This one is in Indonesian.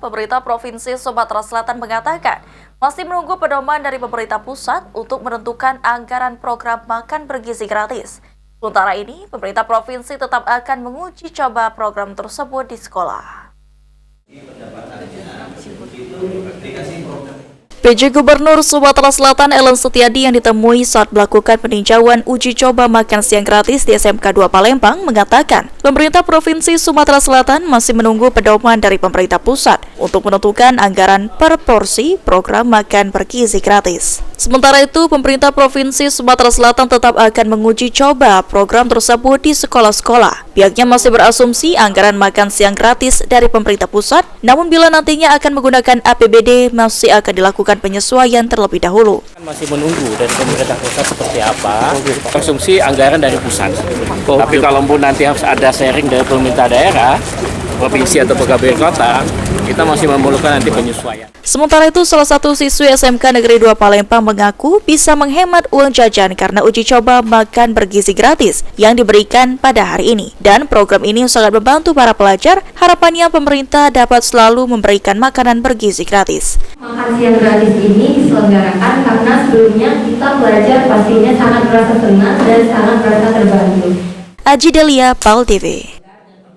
pemerintah Provinsi Sumatera Selatan mengatakan masih menunggu pedoman dari pemerintah pusat untuk menentukan anggaran program makan bergizi gratis. Sementara ini, pemerintah provinsi tetap akan menguji coba program tersebut di sekolah. PJ Gubernur Sumatera Selatan Ellen Setiadi yang ditemui saat melakukan peninjauan uji coba makan siang gratis di SMK 2 Palembang mengatakan pemerintah Provinsi Sumatera Selatan masih menunggu pedoman dari pemerintah pusat untuk menentukan anggaran per porsi program makan bergizi gratis. Sementara itu, pemerintah Provinsi Sumatera Selatan tetap akan menguji coba program tersebut di sekolah-sekolah. Pihaknya masih berasumsi anggaran makan siang gratis dari pemerintah pusat, namun bila nantinya akan menggunakan APBD masih akan dilakukan penyesuaian terlebih dahulu. Masih menunggu dari pemerintah pusat seperti apa, konsumsi anggaran dari pusat. Tapi kalaupun nanti harus ada sharing dari pemerintah daerah, provinsi atau kabupaten kota, kita masih memerlukan nanti penyesuaian. Sementara itu, salah satu siswi SMK Negeri 2 Palembang mengaku bisa menghemat uang jajan karena uji coba makan bergizi gratis yang diberikan pada hari ini. Dan program ini sangat membantu para pelajar, harapannya pemerintah dapat selalu memberikan makanan bergizi gratis. Makan siang gratis ini diselenggarakan karena sebelumnya kita pelajar pastinya sangat merasa senang dan sangat merasa terbantu. Aji Delia, PAL TV.